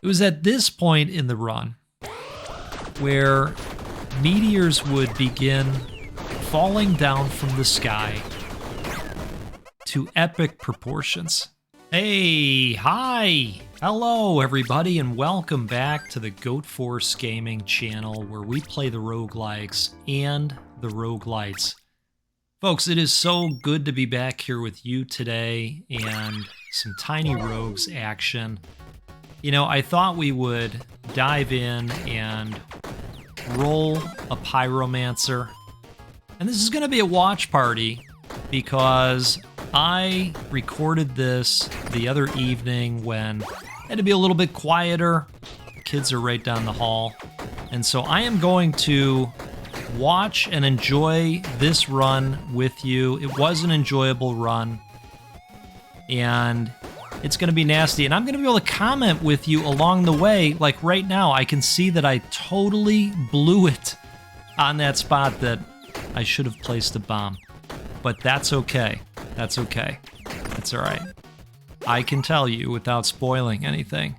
It was at this point in the run where meteors would begin falling down from the sky to epic proportions. Hey, hi! Hello, everybody, and welcome back to the Goat Force Gaming channel, where we play the roguelikes and the roguelites. Folks, it is so good to be back here with you today and some Tiny Rogues action. You know, I thought we would dive in and roll a Pyromancer. And this is going to be a watch party because I recorded this the other evening when it had to be a little bit quieter. Kids are right down the hall. And so I am going to watch and enjoy this run with you. It was an enjoyable run. And it's going to be nasty. And I'm going to be able to comment with you along the way. Like right now, I can see that I totally blew it on that spot that I should have placed a bomb. But that's okay. That's okay. That's all right. I can tell you without spoiling anything,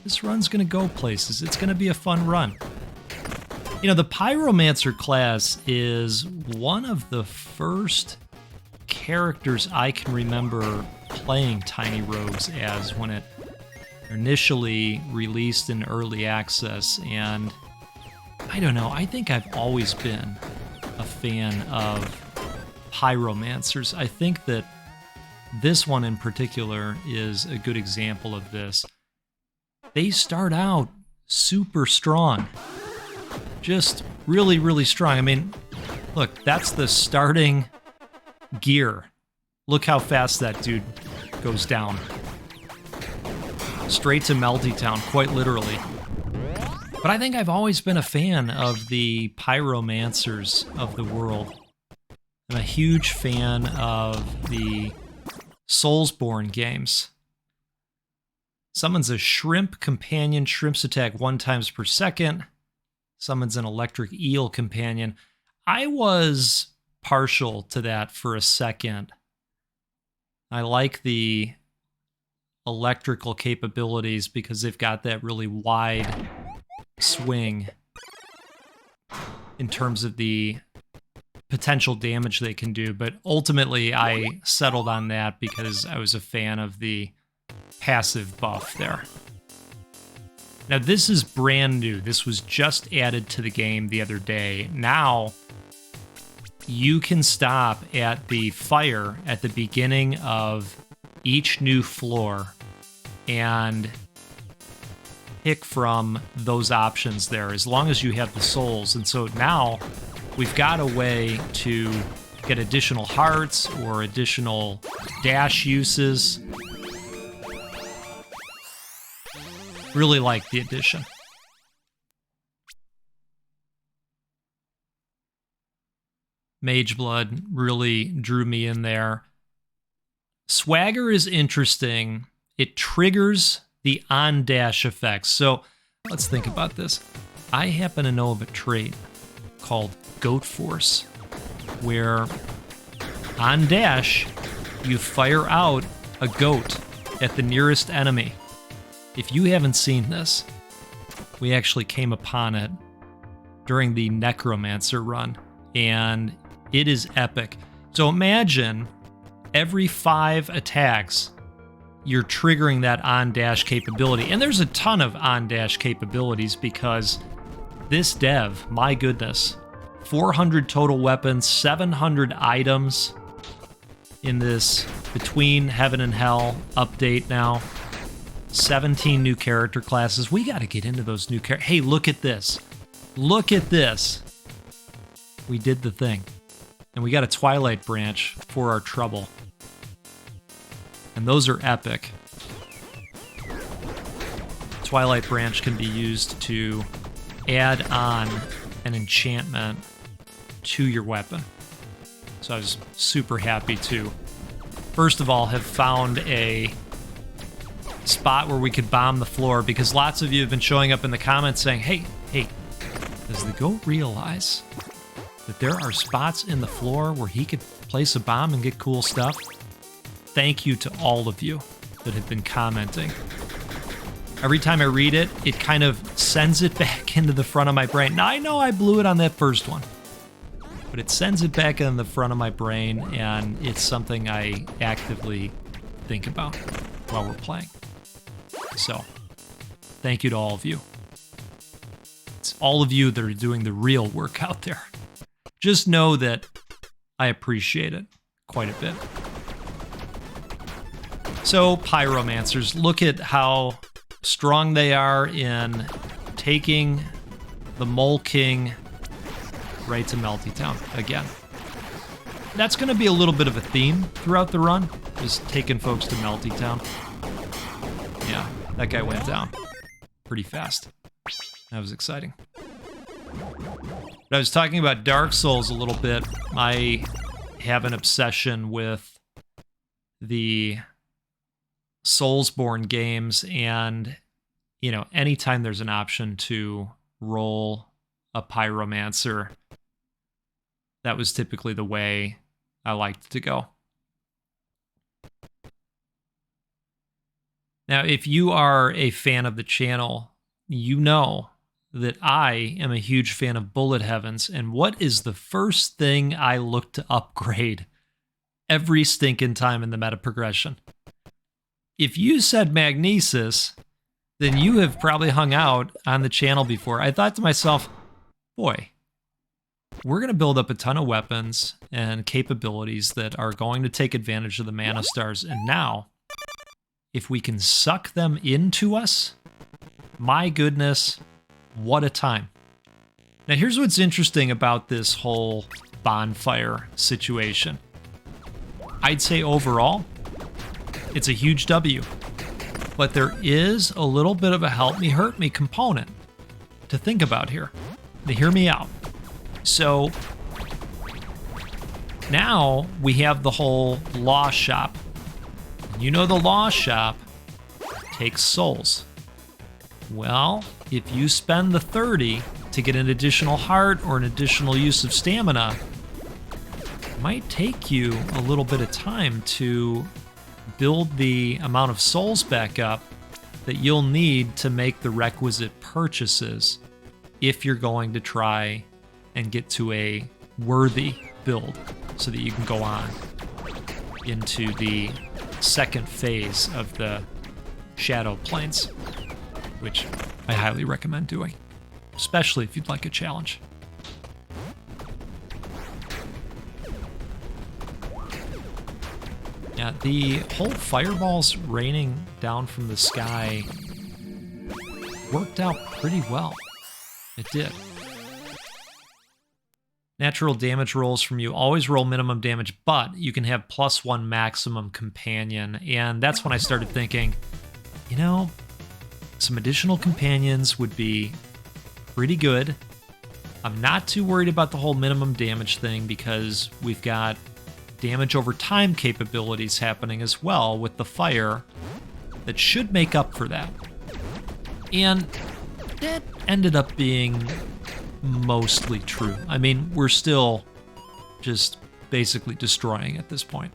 this run's going to go places. It's going to be a fun run. You know, the Pyromancer class is one of the first characters I can remember playing Tiny Rogues as when it initially released in early access. And I don't know, I think I've always been a fan of Pyromancers. I think that this one in particular is a good example of this. They start out super strong. Just really, really strong. I mean, look, that's the starting gear. Look how fast that dude goes down. Straight to Melty Town, quite literally. But I think I've always been a fan of the Pyromancers of the world. I'm a huge fan of the Soulsborne games. Summons a shrimp companion. Shrimps attack 1 times per second. Summons an electric eel companion. I was partial to that for a second. I like the electrical capabilities because they've got that really wide swing in terms of the potential damage they can do. But ultimately, I settled on that because I was a fan of the passive buff there. Now, this is brand new. This was just added to the game the other day. Now, you can stop at the fire at the beginning of each new floor and pick from those options there, as long as you have the souls. And so now we've got a way to get additional hearts or additional dash uses. Really like the addition. Mage Blood really drew me in there. Swagger is interesting. It triggers the on-dash effects. So let's think about this. I happen to know of a trait called Goat Force, where on dash, you fire out a goat at the nearest enemy. If you haven't seen this, we actually came upon it during the Necromancer run, and it is epic. So imagine every 5 attacks, you're triggering that on-dash capability. And there's a ton of on-dash capabilities because this dev, my goodness, 400 total weapons, 700 items in this Between Heaven and Hell update now. 17 new character classes. We got to get into those new characters. Hey, look at this. Look at this. We did the thing. And we got a Twilight branch for our trouble. And those are epic. Twilight branch can be used to add on an enchantment to your weapon. So I was super happy to, first of all, have found a spot where we could bomb the floor, because lots of you have been showing up in the comments saying, hey, does the goat realize that there are spots in the floor where he could place a bomb and get cool stuff? Thank you to all of you that have been commenting. Every time I read it, it kind of sends it back into the front of my brain. Now, I know I blew it on that first one, but it sends it back in the front of my brain, and it's something I actively think about while we're playing. So, thank you to all of you. It's all of you that are doing the real work out there. Just know that I appreciate it quite a bit. So, Pyromancers, look at how strong they are in taking the Mole King right to Melty Town again. That's going to be a little bit of a theme throughout the run, just taking folks to Melty Town. Yeah, that guy went down pretty fast. That was exciting. But I was talking about Dark Souls a little bit. I have an obsession with the Soulsborne games, and, you know, anytime there's an option to roll a Pyromancer, that was typically the way I liked to go. Now, if you are a fan of the channel, you know that I am a huge fan of Bullet Heavens, and what is the first thing I look to upgrade every stinking time in the meta progression? If you said Magnesis, then you have probably hung out on the channel before. I thought to myself, boy, we're going to build up a ton of weapons and capabilities that are going to take advantage of the Mana Stars, and now, if we can suck them into us, my goodness, what a time. Now, here's what's interesting about this whole bonfire situation. I'd say overall, it's a huge W. But there is a little bit of a help me hurt me component to think about here. Now, hear me out. So, now we have the whole Law Shop. You know the Law Shop takes souls. Well, if you spend the 30 to get an additional heart or an additional use of stamina, it might take you a little bit of time to build the amount of souls back up that you'll need to make the requisite purchases if you're going to try and get to a worthy build so that you can go on into the second phase of the Shadow Plains, which I highly recommend doing, especially if you'd like a challenge. Yeah, the whole fireballs raining down from the sky worked out pretty well. It did. Natural damage rolls from you always roll minimum damage, but you can have +1 maximum companion. And that's when I started thinking, you know, some additional companions would be pretty good. I'm not too worried about the whole minimum damage thing because we've got damage over time capabilities happening as well with the fire that should make up for that. And that ended up being mostly true. I mean, we're still just basically destroying at this point.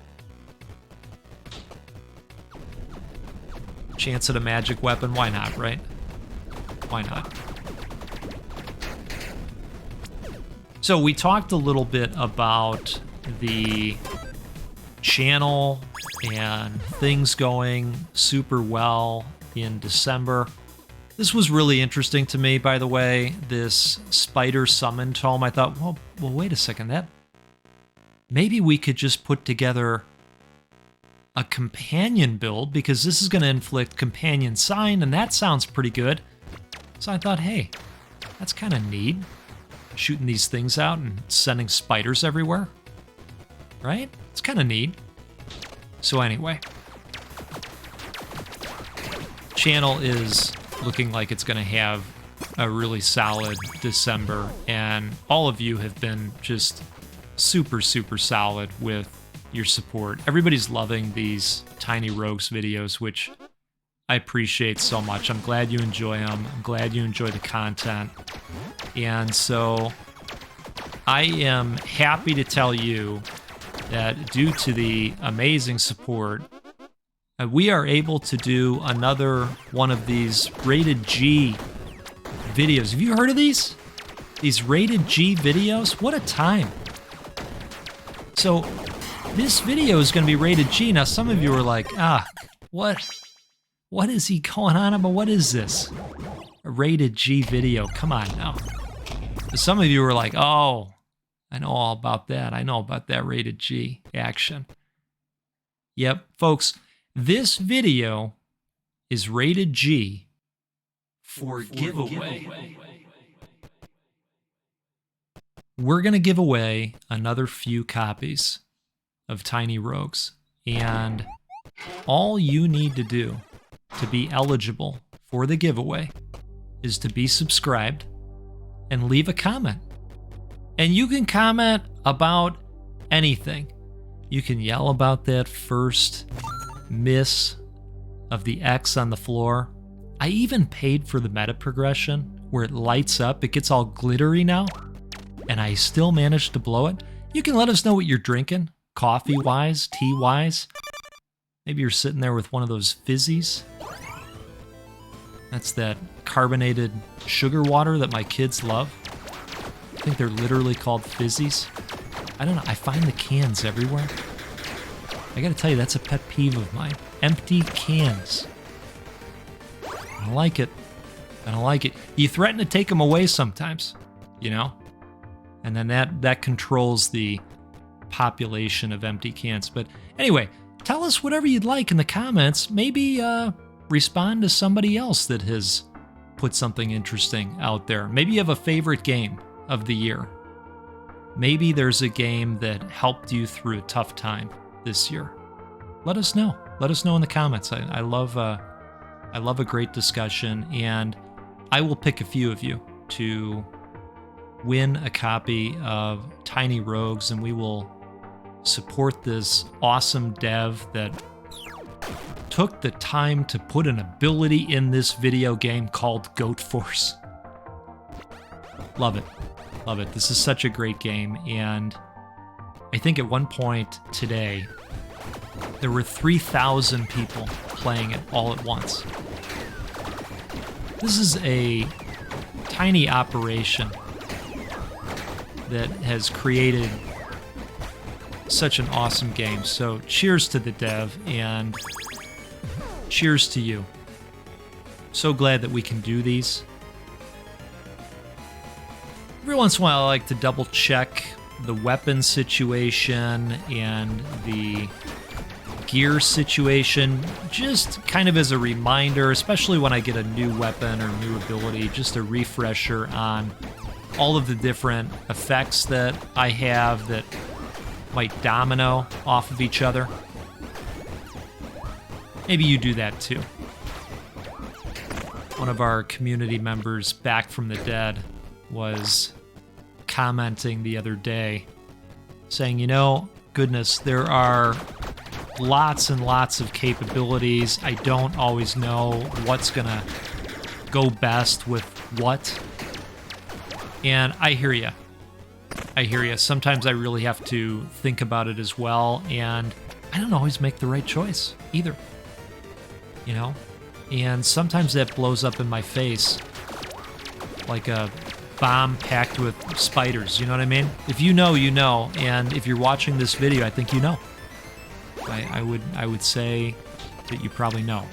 Chance at a magic weapon, why not, right? Why not? So we talked a little bit about the channel and things going super well in December. This was really interesting to me, by the way, this spider summon tome. I thought, well, wait a second, that maybe we could just put together a companion build, because this is going to inflict companion sign, and that sounds pretty good. So I thought, hey, that's kind of neat. Shooting these things out and sending spiders everywhere. Right? It's kind of neat. So anyway, channel is looking like it's going to have a really solid December, and all of you have been just super, super solid with your support. Everybody's loving these Tiny Rogues videos, which I appreciate so much. I'm glad you enjoy them. I'm glad you enjoy the content. And so I am happy to tell you that due to the amazing support we are able to do another one of these rated G videos. Have you heard of these? These rated G videos? What a time. So this video is going to be rated G. Now, some of you are like, what is he going on about? What is this? A rated G video. Come on now. Some of you are like, oh, I know all about that. I know about that rated G action. Yep, folks, this video is rated G for giveaway. We're going to give away another few copies of Tiny Rogues, and all you need to do to be eligible for the giveaway is to be subscribed and leave a comment. And you can comment about anything. You can yell about that first miss of the X on the floor. I even paid for the meta progression where it lights up. It gets all glittery now, and I still managed to blow it. You can let us know what you're drinking, coffee-wise, tea-wise. Maybe you're sitting there with one of those fizzies. That's that carbonated sugar water that my kids love. I think they're literally called fizzies. I don't know, I find the cans everywhere. I gotta tell you, that's a pet peeve of mine. Empty cans. I don't like it. I don't like it. You threaten to take them away sometimes, you know? And then that controls the population of empty cans. But anyway, tell us whatever you'd like in the comments. Maybe respond to somebody else that has put something interesting out there. Maybe you have a favorite game of the year. Maybe there's a game that helped you through a tough time this year. Let us know. Let us know in the comments. I love a great discussion, and I will pick a few of you to win a copy of Tiny Rogues, and we will support this awesome dev that took the time to put an ability in this video game called Goat Force. Love it. Love it. This is such a great game, and I think at one point today, there were 3,000 people playing it all at once. This is a tiny operation that has created such an awesome game. So cheers to the dev, and cheers to you. So glad that we can do these. Every once in a while, I like to double check the weapon situation and the gear situation, just kind of as a reminder, especially when I get a new weapon or new ability, just a refresher on all of the different effects that I have that might domino off of each other. Maybe you do that too. One of our community members back from the dead was commenting the other day saying, you know, goodness, there are lots and lots of capabilities. I don't always know what's gonna go best with what. And I hear you. I hear you. Sometimes I really have to think about it as well, and I don't always make the right choice either. You know? And sometimes that blows up in my face like a bomb packed with spiders, you know what I mean? If you know, you know, and if you're watching this video, I think you know. I would say that you probably know.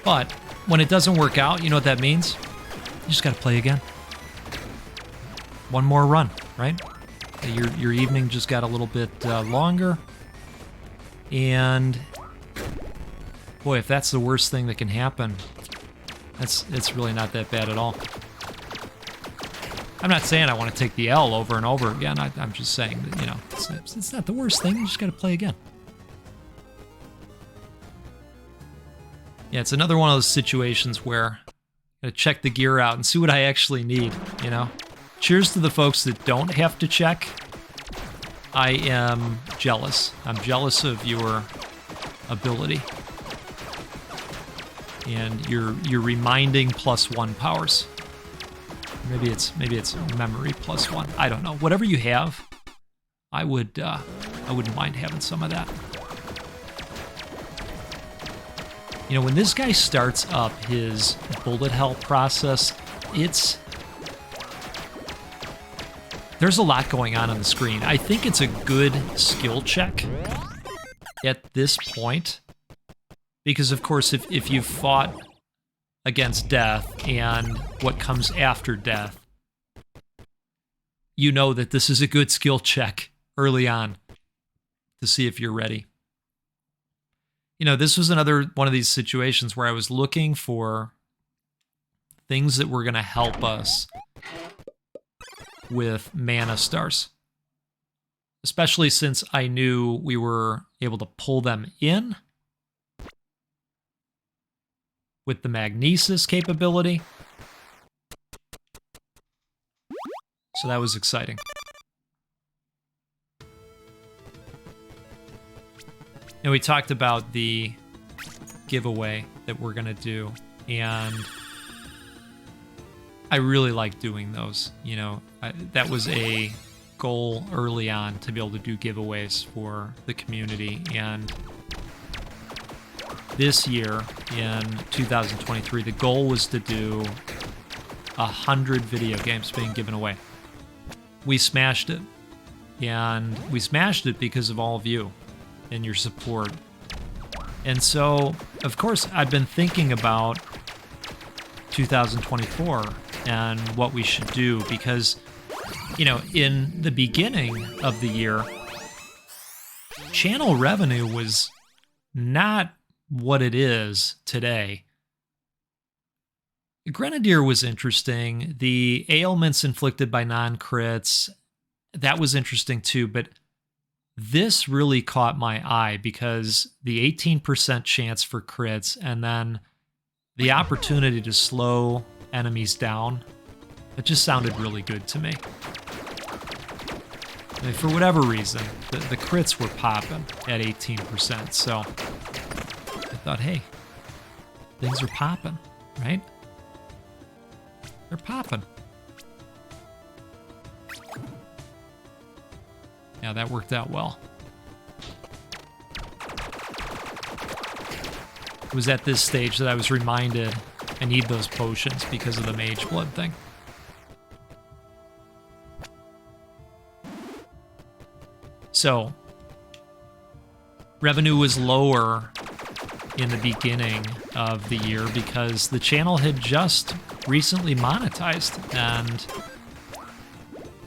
But when it doesn't work out, you know what that means? You just gotta play again. One more run, right? Your evening just got a little bit longer. And boy, if that's the worst thing that can happen, it's really not that bad at all. I'm not saying I want to take the L over and over again. I'm just saying that, you know, it's not the worst thing. You just got to play again. Yeah, it's another one of those situations where I gotta check the gear out and see what I actually need, you know? Cheers to the folks that don't have to check. I am jealous. I'm jealous of your ability. And your reminding +1 powers. Maybe it's memory +1. I don't know. Whatever you have, I wouldn't mind having some of that. You know, when this guy starts up his bullet hell process, there's a lot going on the screen. I think it's a good skill check at this point. Because, of course, if you've fought against death and what comes after death, you know that this is a good skill check early on to see if you're ready. You know, this was another one of these situations where I was looking for things that were going to help us with mana stars. Especially since I knew we were able to pull them in with the magnesis capability. So that was exciting. And we talked about the giveaway that we're going to do. And I really like doing those. You know, that was a goal early on to be able to do giveaways for the community. And this year, in 2023, the goal was to do 100 video games being given away. We smashed it. And we smashed it because of all of you and your support. And so, of course, I've been thinking about 2024 and what we should do because, you know, in the beginning of the year, channel revenue was not what it is today. Grenadier was interesting. The ailments inflicted by non-crits, that was interesting too, but this really caught my eye because the 18% chance for crits and then the opportunity to slow enemies down, it just sounded really good to me. I mean, for whatever reason, the crits were popping at 18%, so I thought, hey, things are popping, right? They're popping. Yeah, that worked out well. It was at this stage that I was reminded I need those potions because of the mage blood thing. So, revenue was lower in the beginning of the year because the channel had just recently monetized, and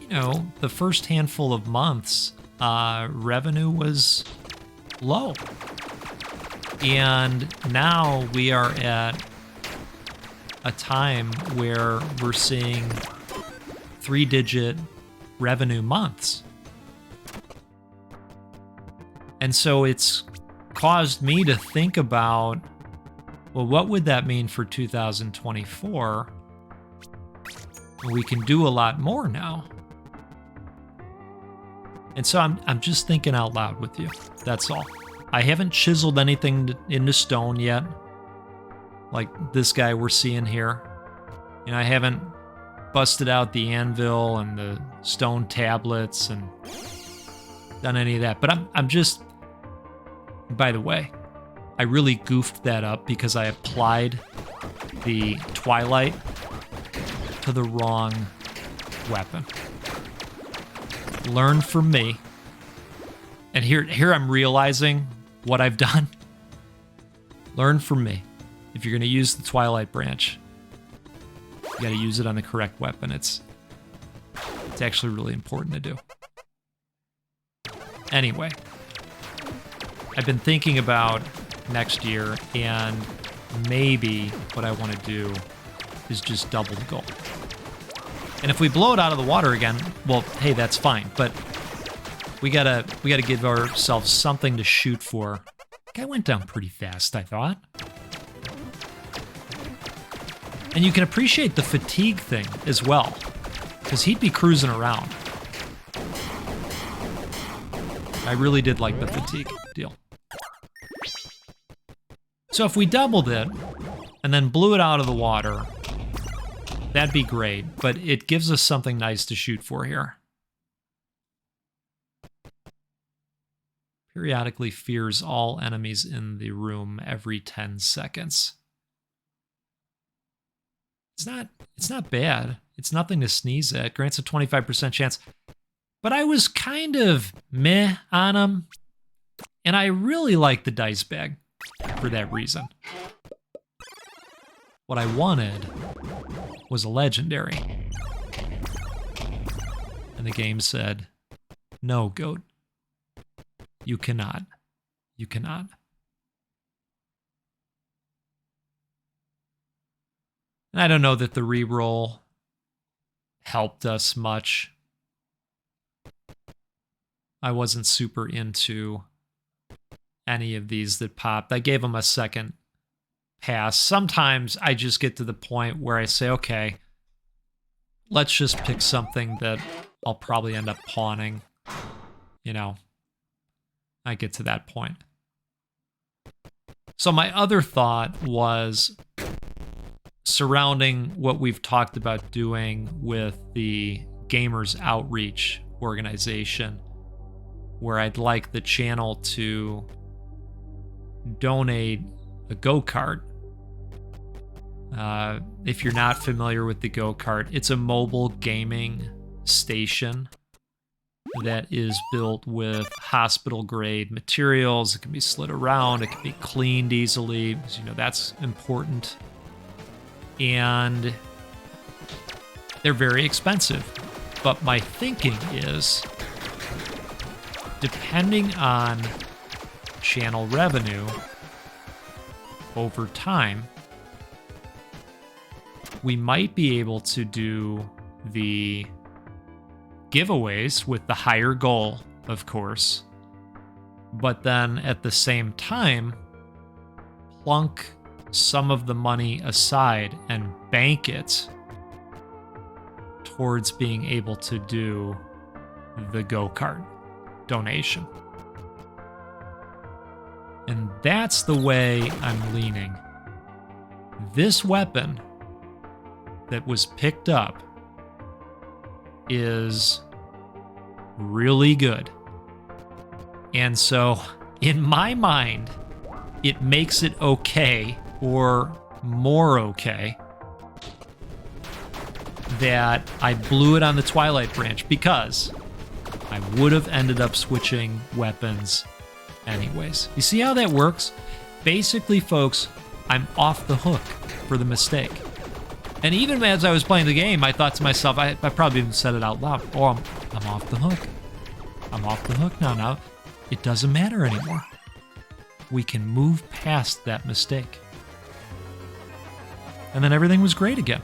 you know, the first handful of months, revenue was low. And now we are at a time where we're seeing 3-digit revenue months. And so it's caused me to think about, well, what would that mean for 2024? We can do a lot more now. And so I'm just thinking out loud with you. That's all. I haven't chiseled anything into stone yet. Like this guy we're seeing here. And I haven't busted out the anvil and the stone tablets and done any of that. But I'm just, by the way, I really goofed that up because I applied the Twilight to the wrong weapon. Learn from me. And here I'm realizing what I've done. Learn from me. If you're going to use the Twilight branch, you got to use it on the correct weapon. It's actually really important to do. Anyway, I've been thinking about next year, and maybe what I want to do is just double the goal. And if we blow it out of the water again, well, hey, that's fine. But we gotta give ourselves something to shoot for. Guy went down pretty fast, I thought. And you can appreciate the fatigue thing as well, because he'd be cruising around. I really did like the fatigue deal. So if we doubled it and then blew it out of the water, that'd be great, but it gives us something nice to shoot for here. Periodically fears all enemies in the room every 10 seconds. It's not bad. It's nothing to sneeze at. Grants a 25% chance. But I was kind of meh on him. And I really like the dice bag for that reason. What I wanted was a legendary. And the game said, no, goat. You cannot. You cannot. And I don't know that the reroll helped us much. I wasn't super into any of these that popped. I gave them a second pass. Sometimes I just get to the point where I say, okay, let's just pick something that I'll probably end up pawning. You know, I get to that point. So my other thought was surrounding what we've talked about doing with the Gamers Outreach organization, where I'd like the channel to donate a go-kart. If you're not familiar with the go-kart, it's a mobile gaming station that is built with hospital-grade materials. It can be slid around. It can be cleaned easily. Because, you know, that's important. And they're very expensive. But my thinking is, depending on channel revenue over time, we might be able to do the giveaways with the higher goal, of course, but then at the same time, plunk some of the money aside and bank it towards being able to do the go-kart donation. And that's the way I'm leaning. This weapon that was picked up is really good. And so, in my mind, it makes it okay, or more okay, that I blew it on the Twilight Branch, because I would have ended up switching weapons anyways. You see how that works? Basically, folks, I'm off the hook for the mistake. And even as I was playing the game, I thought to myself, I probably even said it out loud, oh, I'm off the hook. I'm off the hook now. Now, it doesn't matter anymore. We can move past that mistake. And then everything was great again.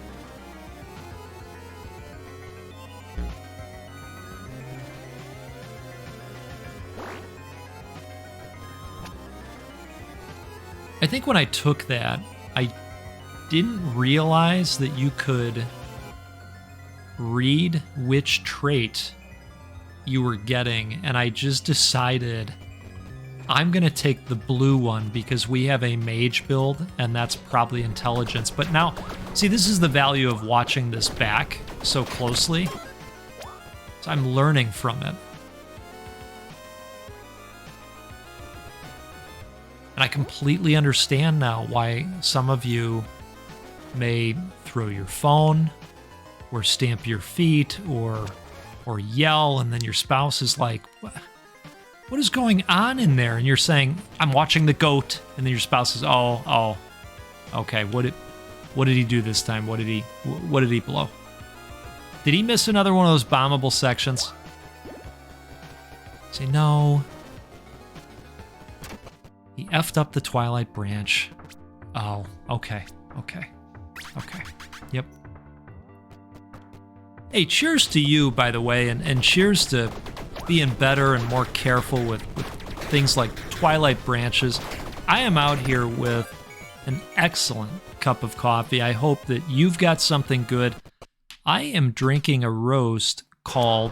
I think when I took that, I didn't realize that you could read which trait you were getting, and I just decided I'm going to take the blue one because we have a mage build, and that's probably intelligence. But now, see, this is the value of watching this back so closely. So I'm learning from it. And I completely understand now why some of you may throw your phone or stamp your feet or yell, and then your spouse is like, what is going on in there? And you're saying, I'm watching the goat, and then your spouse says, oh, okay, what did he do this time? What did he blow? Did he miss another one of those bombable sections? Say, no. He effed up the Twilight Branch. Oh, okay. Yep. Hey, cheers to you, by the way, and cheers to being better and more careful with things like Twilight Branches. I am out here with an excellent cup of coffee. I hope that you've got something good. I am drinking a roast called...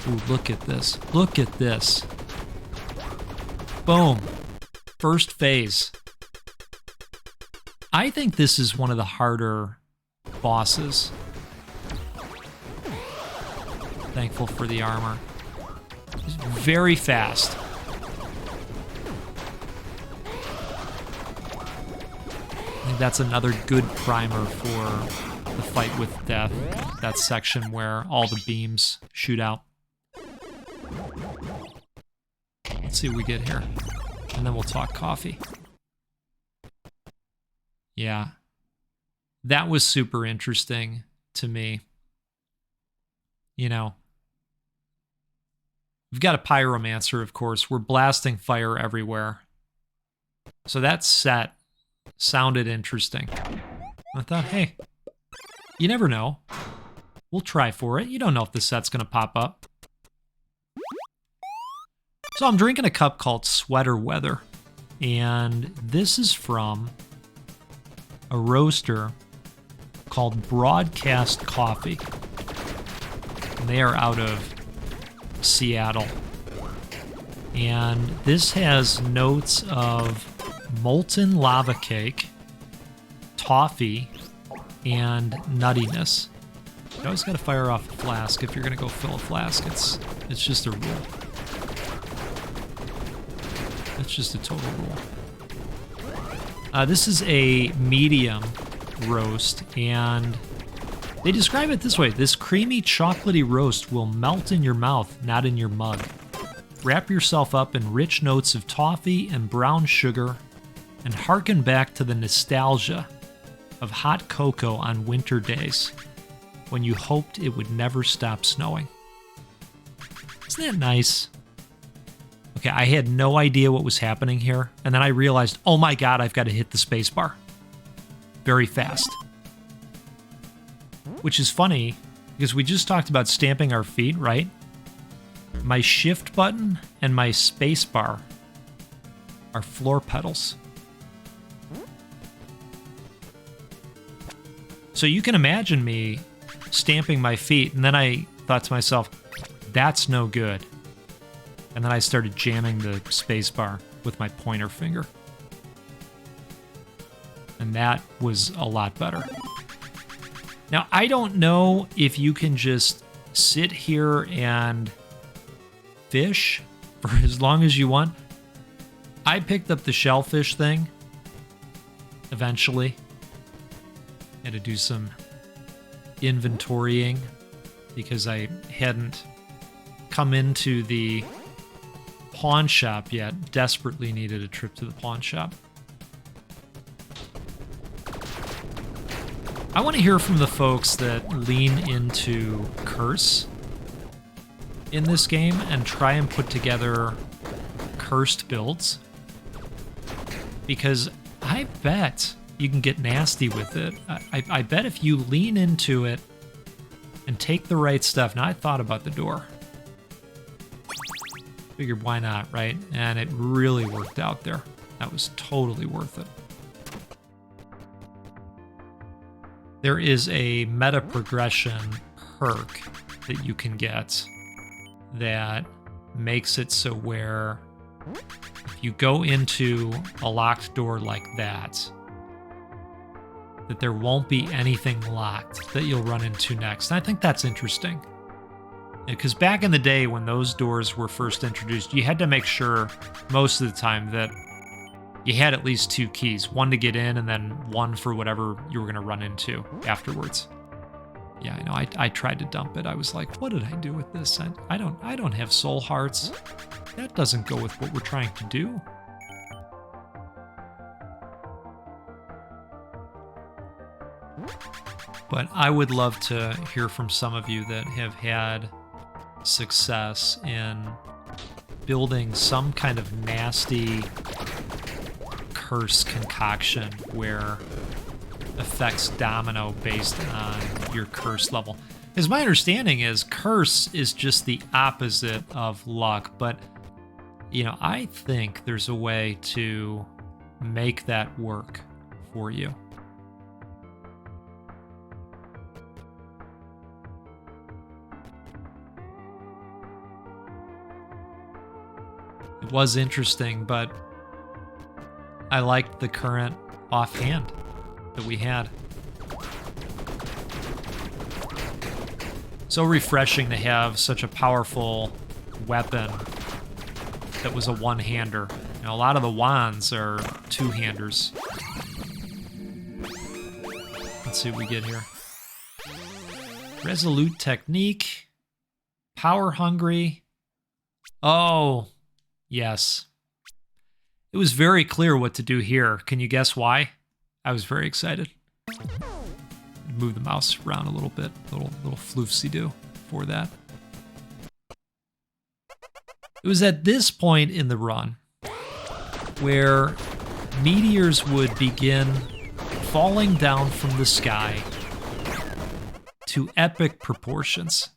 Ooh, look at this. Look at this. Boom. First phase. I think this is one of the harder bosses. Thankful for the armor. It's very fast. that's another good primer for the fight with death. That section where all the beams shoot out. Let's see what we get here. And then we'll talk coffee. Yeah. That was super interesting to me. You know, we've got a pyromancer, of course. We're blasting fire everywhere. So that set sounded interesting. I thought, hey, you never know. We'll try for it. You don't know if the set's going to pop up. So I'm drinking a cup called Sweater Weather. And this is from a roaster called Broadcast Coffee. And they are out of Seattle. And this has notes of molten lava cake, toffee, and nuttiness. You always got to fire off a flask if you're going to go fill a flask. It's just a rule. It's just a total rule. This is a medium roast, and they describe it this way. This creamy, chocolatey roast will melt in your mouth, not in your mug. Wrap yourself up in rich notes of toffee and brown sugar, and hearken back to the nostalgia of hot cocoa on winter days when you hoped it would never stop snowing. Isn't that nice? Okay, I had no idea what was happening here, and then I realized, oh my god, I've got to hit the spacebar very fast. Which is funny, because we just talked about stamping our feet, right? My shift button and my spacebar are floor pedals. So you can imagine me stamping my feet, and then I thought to myself, that's no good. And then I started jamming the spacebar with my pointer finger. And that was a lot better. Now, I don't know if you can just sit here and fish for as long as you want. I picked up the shellfish thing eventually. Had to do some inventorying because I hadn't come into the pawn shop yet. Desperately needed a trip to the pawn shop. I want to hear from the folks that lean into curse in this game and try and put together cursed builds. Because I bet you can get nasty with it. I bet if you lean into it and take the right stuff. Now, I thought about the door. Figured, why not, right? And it really worked out there. That was totally worth it. There is a meta progression perk that you can get that makes it so where if you go into a locked door like that there won't be anything locked that you'll run into next. And I think that's interesting. Because back in the day when those doors were first introduced, you had to make sure most of the time that you had at least two keys. One to get in and then one for whatever you were going to run into afterwards. Yeah, I know. I tried to dump it. I was like, what did I do with this? I don't have soul hearts. That doesn't go with what we're trying to do. But I would love to hear from some of you that have had success in building some kind of nasty curse concoction where affects domino based on your curse level. Because my understanding is curse is just the opposite of luck, but you know, I think there's a way to make that work for you. It was interesting, but I liked the current offhand that we had. So refreshing to have such a powerful weapon that was a one-hander. You know, a lot of the wands are two-handers. Let's see what we get here. Resolute technique. Power hungry. Oh, yes. It was very clear what to do here. Can you guess why? I was very excited. Move the mouse around a little bit. Little floofsy-doo for that. It was at this point in the run where meteors would begin falling down from the sky to epic proportions.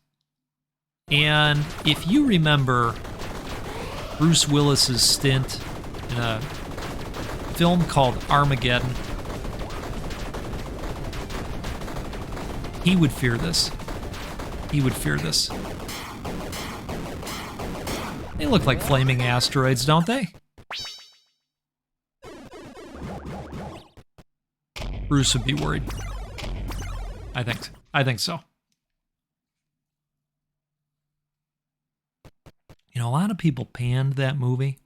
And if you remember Bruce Willis's stint in a film called Armageddon, he would fear this. He would fear this. They look like flaming asteroids, don't they? Bruce would be worried. I think so. You know, a lot of people panned that movie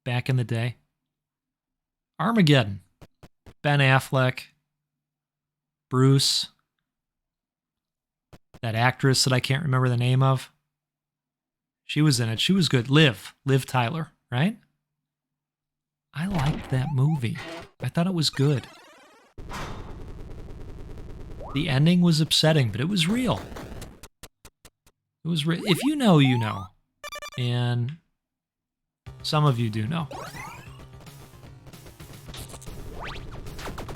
back in the day. Armageddon. Ben Affleck. Bruce. That actress that I can't remember the name of. She was in it. She was good. Liv Tyler, right? I liked that movie. I thought it was good. The ending was upsetting, but it was real. It was real. If you know, you know. And some of you do know.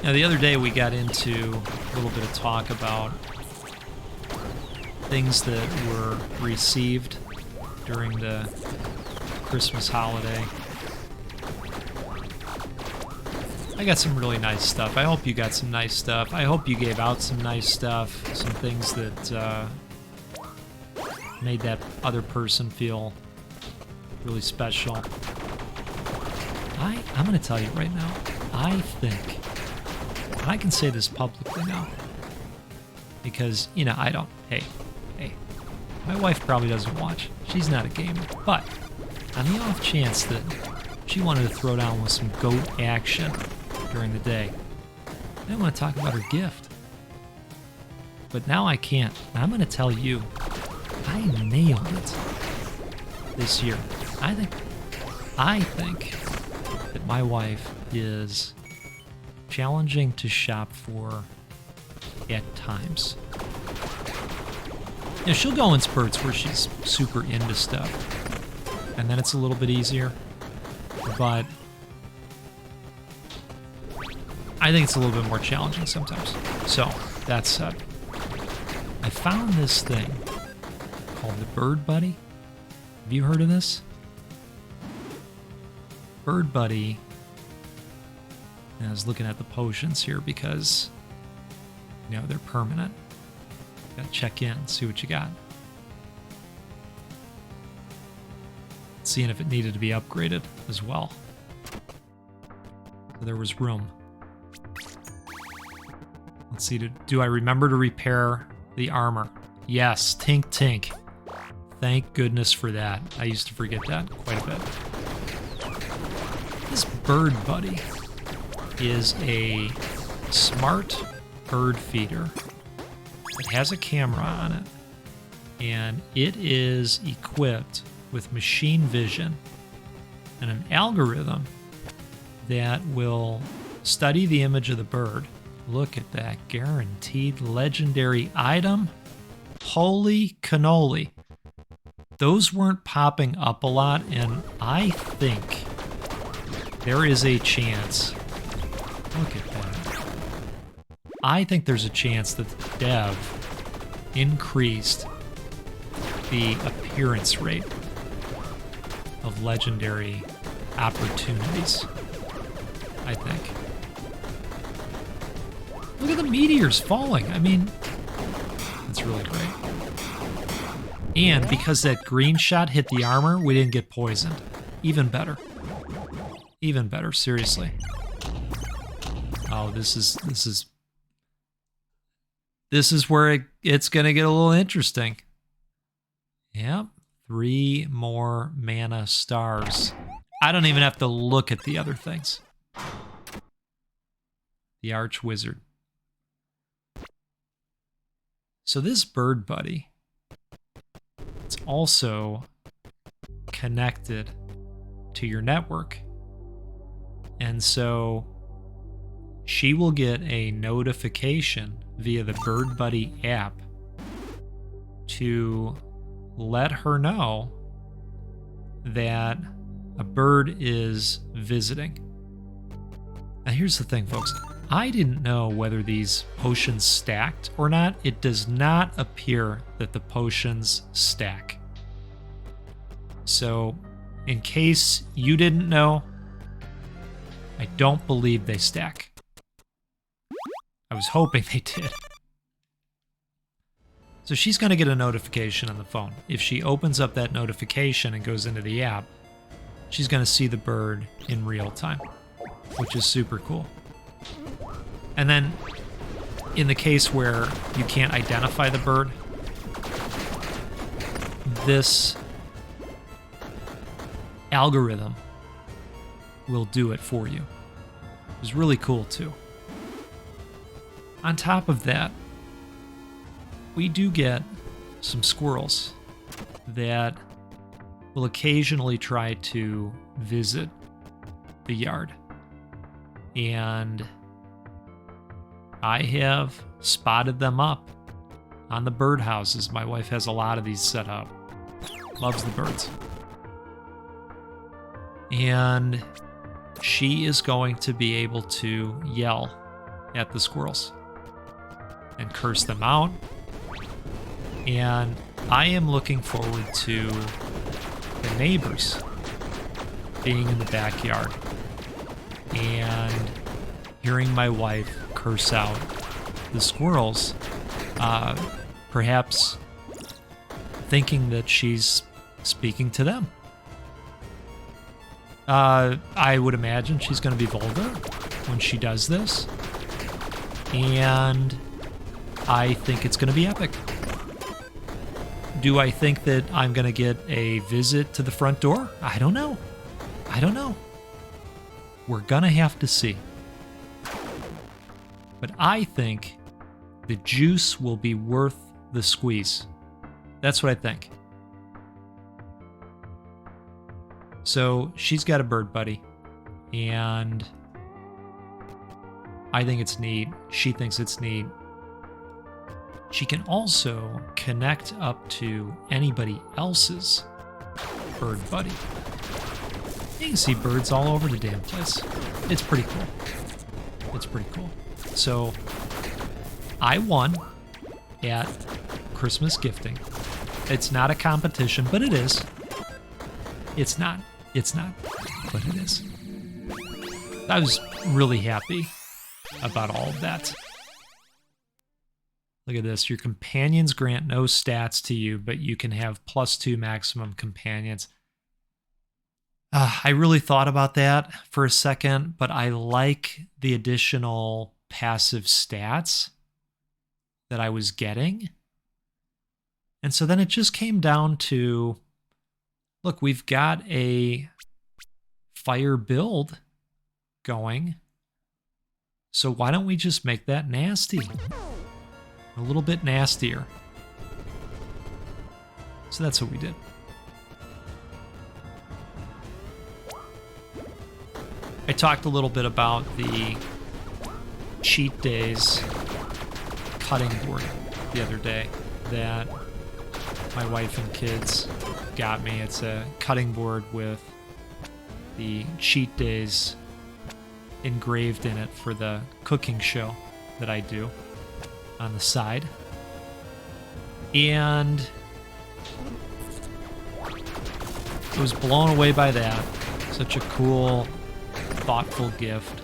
Now, the other day we got into a little bit of talk about things that were received during the Christmas holiday. I got some really nice stuff. I hope you got some nice stuff. I hope you gave out some nice stuff. Some things that made that other person feel really special. I'm going to tell you right now, I think, and I can say this publicly now, because, you know, I don't, hey, my wife probably doesn't watch. She's not a gamer. But on the off chance that she wanted to throw down with some goat action during the day, I didn't want to talk about her gift. But now I can't. I'm going to tell you, I nailed it this year. I think that my wife is challenging to shop for at times. You know, she'll go in spurts where she's super into stuff, and then it's a little bit easier, but I think it's a little bit more challenging sometimes. So, that said, I found this thing called the Bird Buddy. Have you heard of this? Bird Buddy, and I was looking at the potions here because, you know, they're permanent. Gotta check in, see what you got. Seeing if it needed to be upgraded as well. So there was room. Let's see, do I remember to repair the armor? Yes, tink tink. Thank goodness for that. I used to forget that quite a bit. This Bird Buddy is a smart bird feeder. It has a camera on it, and it is equipped with machine vision and an algorithm that will study the image of the bird. Look at that, guaranteed legendary item. Holy cannoli. Those weren't popping up a lot, and I think there is a chance. Look at that. I think there's a chance that the dev increased the appearance rate of legendary opportunities. I think. Look at the meteors falling. I mean, that's really great. And because that green shot hit the armor, we didn't get poisoned. Even better. Even better, seriously. Oh, this is where it's going to get a little interesting. Yep. 3 more mana stars. I don't even have to look at the other things. The Archwizard. So this bird buddy, it's also connected to your network. And so she will get a notification via the Bird Buddy app to let her know that a bird is visiting. Now here's the thing, folks. I didn't know whether these potions stacked or not. It does not appear that the potions stack. So, in case you didn't know, I don't believe they stack. I was hoping they did. So she's going to get a notification on the phone. If she opens up that notification and goes into the app, she's going to see the bird in real time, which is super cool. And then, in the case where you can't identify the bird, this algorithm will do it for you. It's really cool, too. On top of that, we do get some squirrels that will occasionally try to visit the yard. And I have spotted them up on the birdhouses. My wife has a lot of these set up. Loves the birds. And she is going to be able to yell at the squirrels and curse them out. And I am looking forward to the neighbors being in the backyard and hearing my wife curse out the squirrels, perhaps thinking that she's speaking to them. I would imagine she's going to be vulgar when she does this, and I think it's going to be epic. Do I think that I'm going to get a visit to the front door? I don't know. We're going to have to see. But I think the juice will be worth the squeeze. That's what I think. So she's got a bird buddy, and I think it's neat. She thinks it's neat. She can also connect up to anybody else's bird buddy. You can see birds all over the damn place. It's pretty cool. It's pretty cool. So I won at Christmas gifting. It's not a competition, but it is. It's not, but it is. I was really happy about all of that. Look at this. Your companions grant no stats to you, but you can have +2 maximum companions. I really thought about that for a second, but I like the additional passive stats that I was getting. And so then it just came down to, look, we've got a fire build going. So why don't we just make that nasty? A little bit nastier. So that's what we did. I talked a little bit about the cheat days cutting board the other day that my wife and kids got me. It's a cutting board with the cheat days engraved in it for the cooking show that I do on the side. And I was blown away by that. Such a cool, thoughtful gift.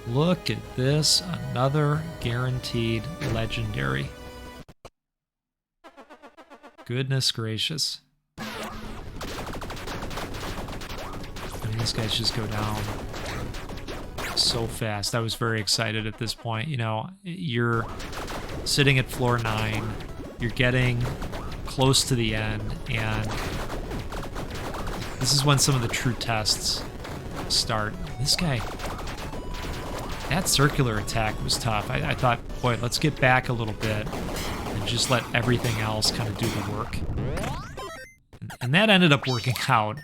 Look at this, another guaranteed legendary. Goodness gracious. And these guys just go down so fast. I was very excited at this point. You know, you're sitting at floor 9, you're getting close to the end, and this is when some of the true tests start. This guy, That circular attack was tough. I thought, boy, let's get back a little bit and just let everything else kind of do the work. And that ended up working out.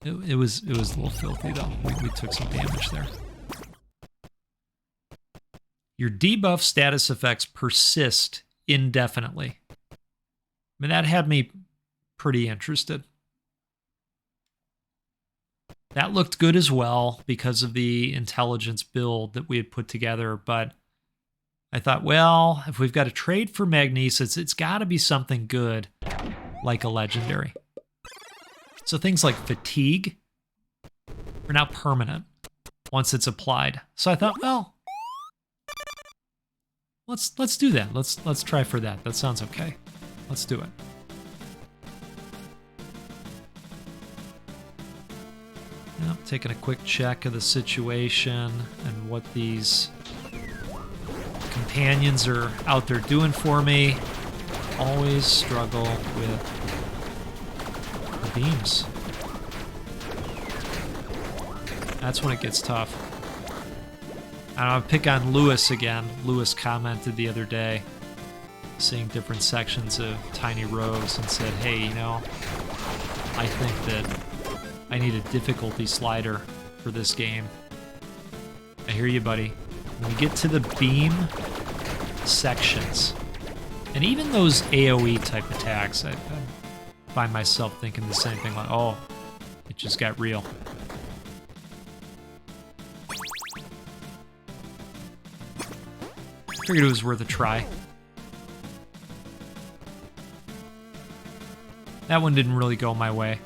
It was a little filthy, though. We took some damage there. Your debuff status effects persist indefinitely. I mean, that had me pretty interested. That looked good as well because of the intelligence build that we had put together, but I thought, well, if we've got to trade for Magnesis, it's got to be something good, like a legendary. So things like Fatigue are now permanent once it's applied. So I thought, well, let's do that. Let's try for that. That sounds okay. Let's do it. Yep, taking a quick check of the situation and what these companions are out there doing for me. Always struggle with the beams. That's when it gets tough. I'll pick on Lewis again. Lewis commented the other day, seeing different sections of Tiny Rogues, and said, hey, you know, I think that I need a difficulty slider for this game. I hear you, buddy. When we get to the beam sections, and even those AoE type attacks, I find myself thinking the same thing, like, oh, it just got real. Figured it was worth a try. That one didn't really go my way.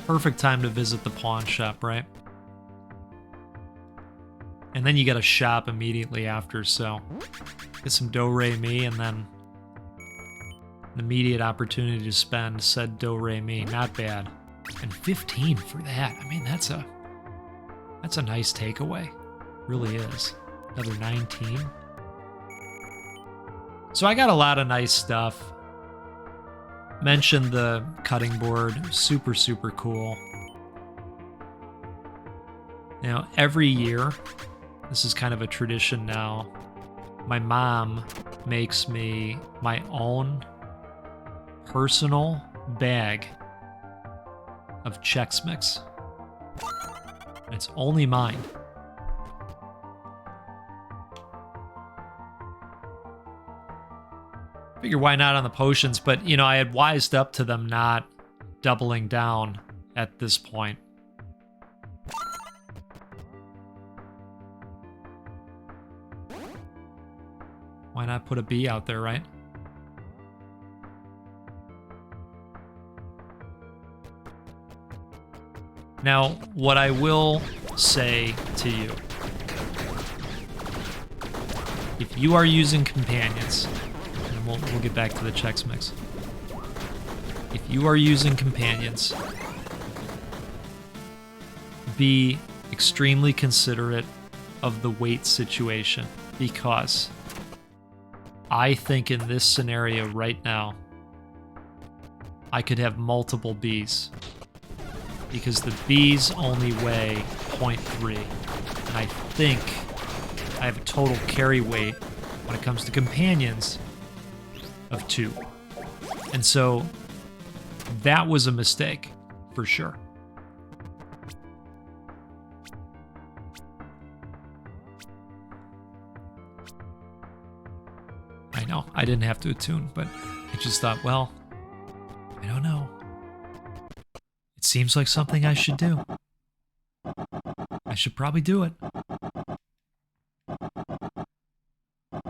Perfect time to visit the pawn shop, right? And then you got a shop immediately after, so get some do-re-mi and then an immediate opportunity to spend said do-re-mi. Not bad. And 15 for that. I mean, that's a nice takeaway. Really is. Another 19. So I got a lot of nice stuff. Mentioned the cutting board. Super, super cool. You know, every year, this is kind of a tradition now, my mom makes me my own personal bag of Chex Mix. And it's only mine. Figure why not on the potions, but you know, I had wised up to them not doubling down at this point. Why not put a bee out there, right? Now, what I will say to you, if you are using companions, and we'll get back to the Chex Mix. If you are using companions, be extremely considerate of the weight situation, because I think in this scenario right now, I could have multiple bees, because the bees only weigh 0.3, and I think I have a total carry weight when it comes to companions of 2. And so that was a mistake, for sure. I know, I didn't have to attune, but I just thought, well, I don't know. It seems like something I should do. I should probably do it.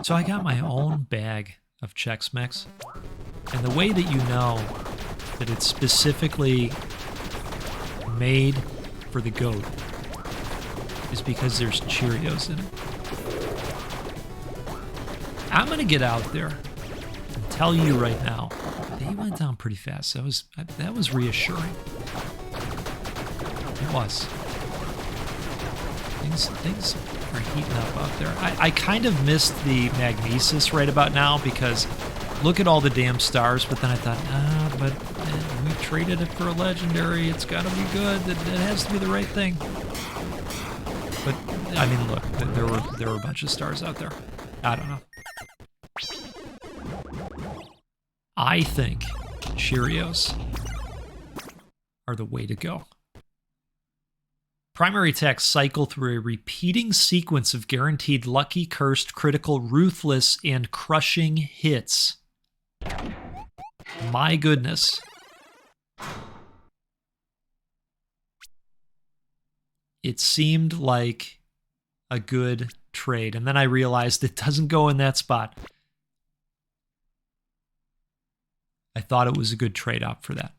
So I got my own bag of Chex Mix, and the way that you know that it's specifically made for the goat is because there's Cheerios in it. I'm gonna get out there and tell you right now, they went down pretty fast. That was reassuring. It was. Things are heating up out there. I kind of missed the Magnesis right about now because look at all the damn stars, but then I thought, but we traded it for a legendary. It's got to be good. It has to be the right thing. But, I mean, look, there were a bunch of stars out there. I don't know. I think Cheerios are the way to go. Primary attacks cycle through a repeating sequence of guaranteed lucky, cursed, critical, ruthless, and crushing hits. My goodness. It seemed like a good trade, and then I realized it doesn't go in that spot. I thought it was a good trade-off for that.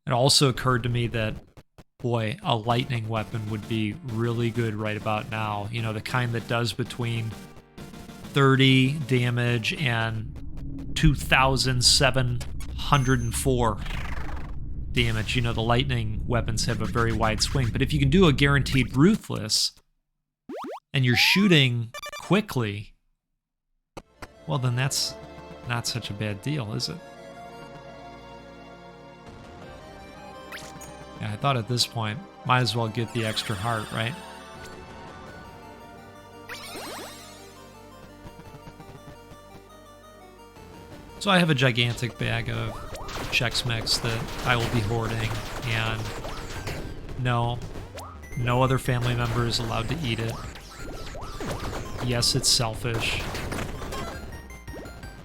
It also occurred to me that, boy, a lightning weapon would be really good right about now. You know, the kind that does between 30 damage and 2,704 damage. You know, the lightning weapons have a very wide swing. But if you can do a guaranteed ruthless and you're shooting quickly, well, then that's not such a bad deal, is it? Yeah, I thought at this point, might as well get the extra heart, right? So I have a gigantic bag of Chex Mix that I will be hoarding, and no other family member is allowed to eat it. Yes, it's selfish.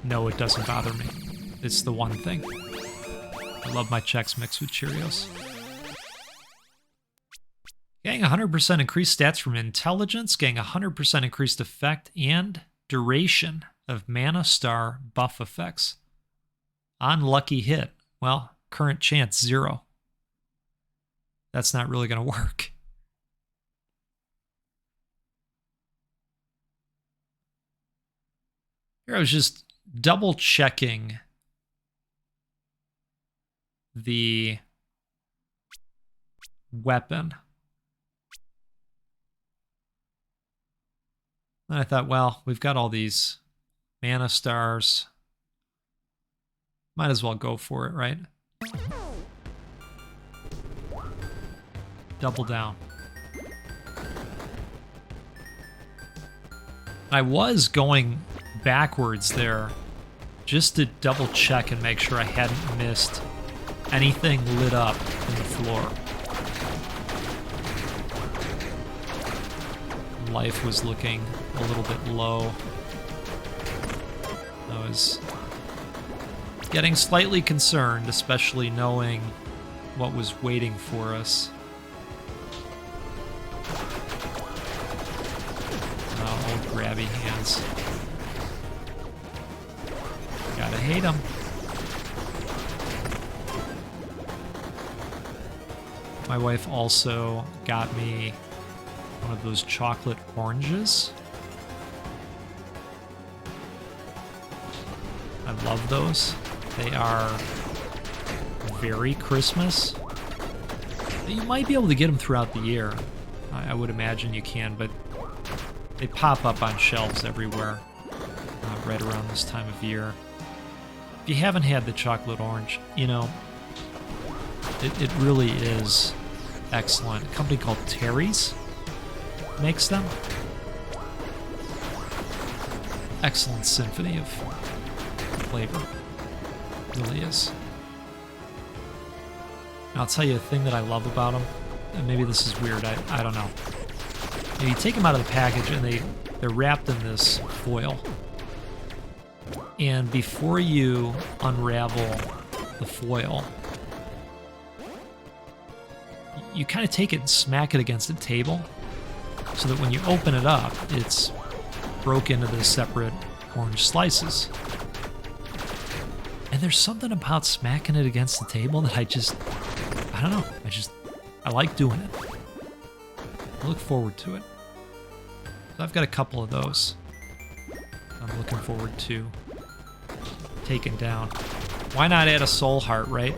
No, it doesn't bother me. It's the one thing. I love my Chex Mix with Cheerios. Getting 100% increased stats from intelligence, getting 100% increased effect and duration of mana star buff effects. On lucky hit, well, current chance 0. That's not really going to work. Here I was just double checking the weapon. And I thought, well, we've got all these mana stars. Might as well go for it, right? Double down. I was going backwards there just to double check and make sure I hadn't missed anything lit up in the floor. Life was looking a little bit low. I was getting slightly concerned, especially knowing what was waiting for us. Oh, old grabby hands. Gotta hate them. My wife also got me one of those chocolate oranges. I love those. They are very Christmas. You might be able to get them throughout the year. I would imagine you can, but they pop up on shelves everywhere right around this time of year. If you haven't had the chocolate orange, you know, it really is excellent. A company called Terry's makes them. Excellent symphony of flavor. Really is. And I'll tell you a thing that I love about them, and maybe this is weird, I don't know. You take them out of the package and they're wrapped in this foil. And before you unravel the foil, you kind of take it and smack it against a table so that when you open it up, it's broken into the separate orange slices. And there's something about smacking it against the table that I don't know. I like doing it. I look forward to it. So I've got a couple of those I'm looking forward to taking down. Why not add a soul heart, right?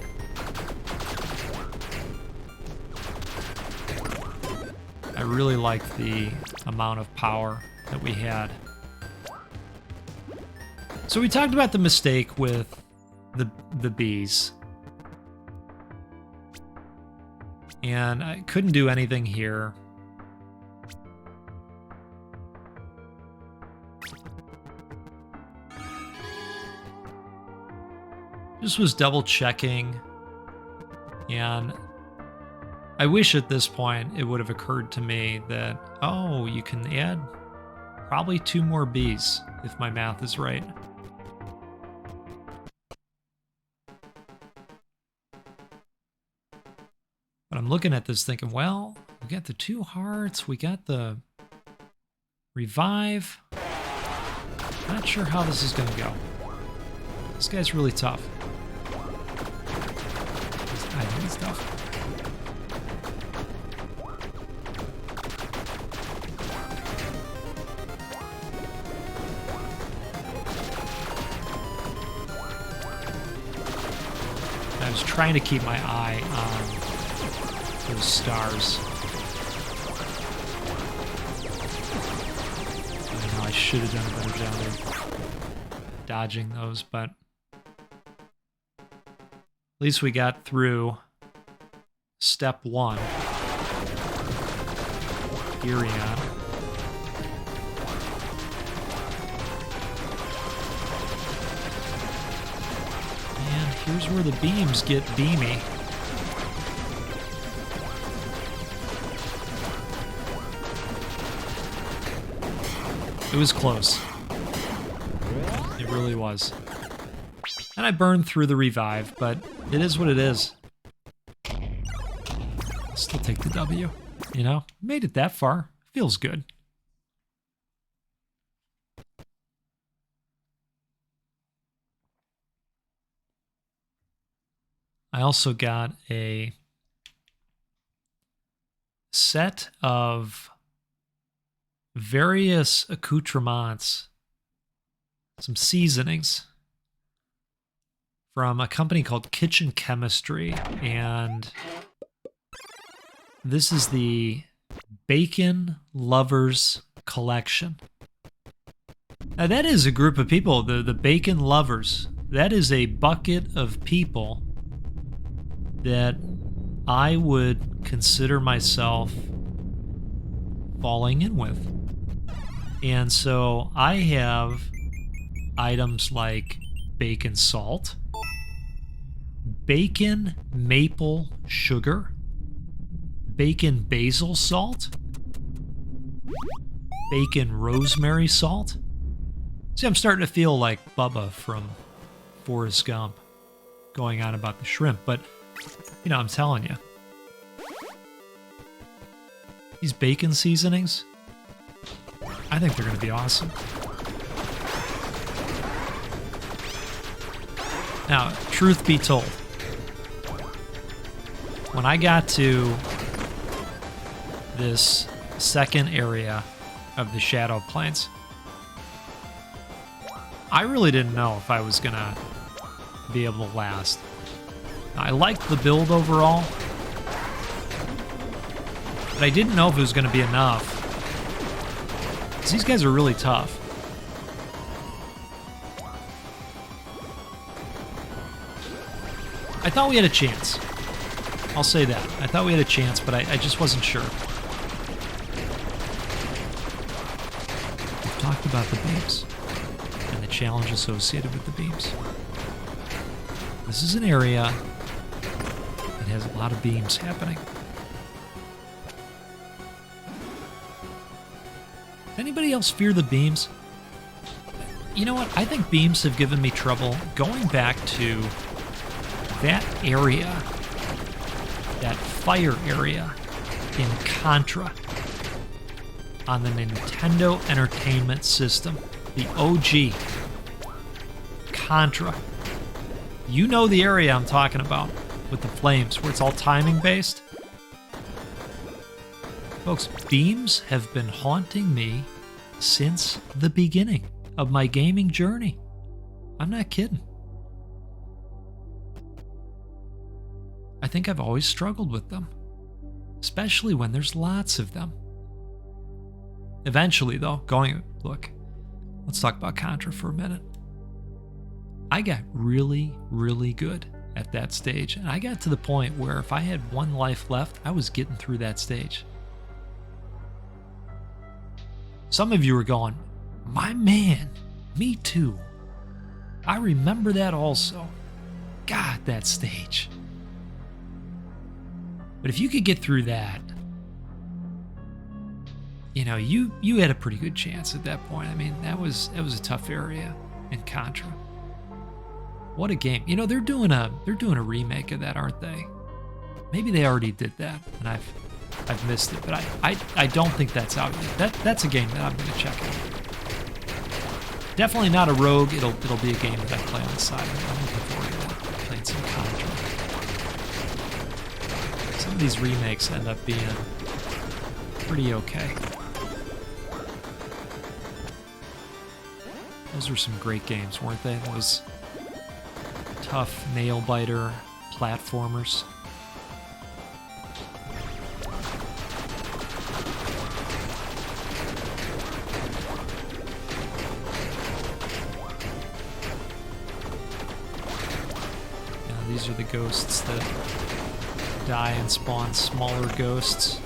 I really like the amount of power that we had. So we talked about the mistake with the bees. And I couldn't do anything here. Just was double checking. And I wish at this point it would have occurred to me that, oh, you can add probably 2 more bees if my math is right. But I'm looking at this thinking, well, we got the 2 hearts, we got the revive. Not sure how this is going to go. This guy's really tough. He's hiding his stuff. I was trying to keep my eye on those stars. I know I should have done a better job of dodging those, but at least we got through step 1. Gearion. And here's where the beams get beamy. It was close. It really was. And I burned through the revive, but it is what it is. Still take the W, you know? Made it that far. Feels good. I also got a set of various accoutrements, some seasonings from a company called Kitchen Chemistry, and this is the Bacon Lovers Collection. Now that is a group of people, the Bacon Lovers. That is a bucket of people that I would consider myself falling in with. And so I have items like bacon salt, bacon maple sugar, bacon basil salt, bacon rosemary salt. See, I'm starting to feel like Bubba from Forrest Gump going on about the shrimp, but you know, I'm telling you, these bacon seasonings, I think they're going to be awesome. Now, truth be told, when I got to this second area of the Shadow Plains, I really didn't know if I was going to be able to last. I liked the build overall, but I didn't know if it was going to be enough, because these guys are really tough. I thought we had a chance. I'll say that. I thought we had a chance, but I just wasn't sure. We've talked about the beams and the challenge associated with the beams. This is an area that has a lot of beams happening. Does anybody else fear the beams? You know what? I think beams have given me trouble going back to that area, that fire area in Contra on the Nintendo Entertainment System, the OG Contra. You know the area I'm talking about with the flames, where it's all timing based. Folks, beams have been haunting me since the beginning of my gaming journey. I'm not kidding. I think I've always struggled with them, especially when there's lots of them. Eventually, though, look, let's talk about Contra for a minute. I got really, really good at that stage. And I got to the point where if I had one life left, I was getting through that stage. Some of you are going, my man, me too. I remember that also. God, that stage. But if you could get through that, you know, you had a pretty good chance at that point. I mean, that was a tough area in Contra. What a game. You know, they're doing a remake of that, aren't they? Maybe they already did that and I've missed it, but I don't think that's out yet. That's a game that I'm going to check out. Definitely not a rogue. It'll be a game that I play on the side. I'm looking forward to that. Playing some Contra. Some of these remakes end up being pretty okay. Those were some great games, weren't they? Those tough nail-biter platformers. These are the ghosts that die and spawn smaller ghosts.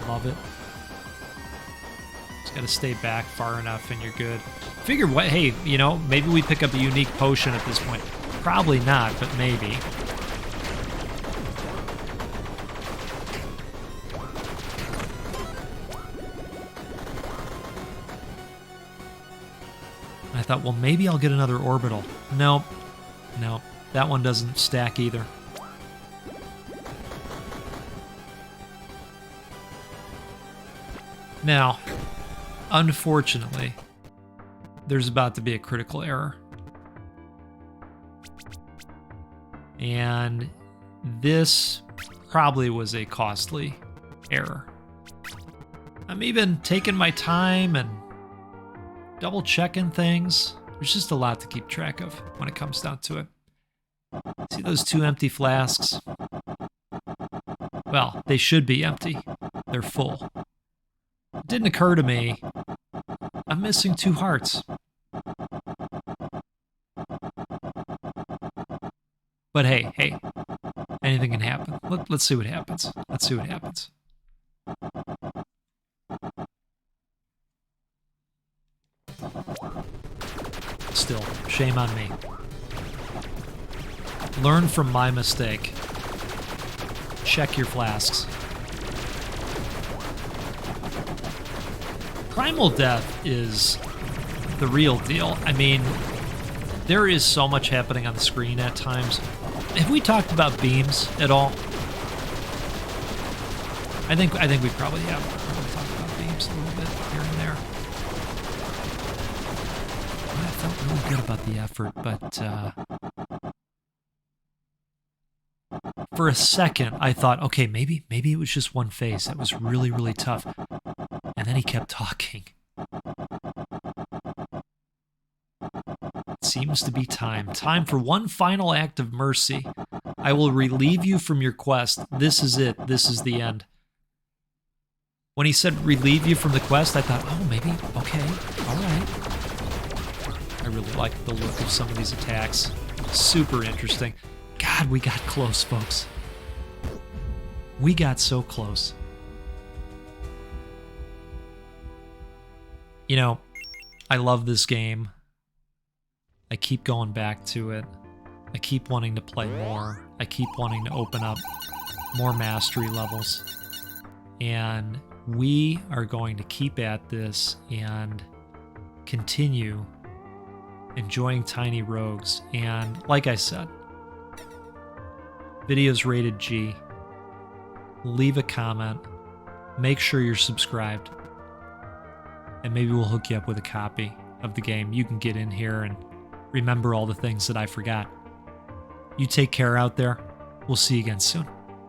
Love it. Just gotta stay back far enough and you're good. Figure what, hey, you know, maybe we pick up a unique potion at this point. Probably not, but maybe. I thought, well, maybe I'll get another orbital. Nope. Nope. That one doesn't stack either. Now, unfortunately, there's about to be a critical error. And this probably was a costly error. I'm even taking my time and double checking things. There's just a lot to keep track of when it comes down to it. See those 2 empty flasks? Well, they should be empty. They're full. It didn't occur to me, I'm missing 2 hearts. But hey, anything can happen. Let's see what happens. Let's see what happens. Still, shame on me. Learn from my mistake. Check your flasks. Primal Death is the real deal. I mean, there is so much happening on the screen at times. Have we talked about beams at all? I think we probably have. We'll talk about beams a little bit here and there. I felt really good about the effort, but for a second I thought, okay, maybe it was just one phase that was really, really tough. And then he kept talking. It seems to be time. Time for one final act of mercy. I will relieve you from your quest. This is it. This is the end. When he said relieve you from the quest, I thought, oh, maybe, okay, all right. I really like the look of some of these attacks. Super interesting. God, we got close, folks. We got so close. You know, I love this game. I keep going back to it. I keep wanting to play more. I keep wanting to open up more mastery levels. And we are going to keep at this and continue enjoying Tiny Rogues. And like I said, videos rated G. Leave a comment. Make sure you're subscribed. And maybe we'll hook you up with a copy of the game. You can get in here and remember all the things that I forgot. You take care out there. We'll see you again soon.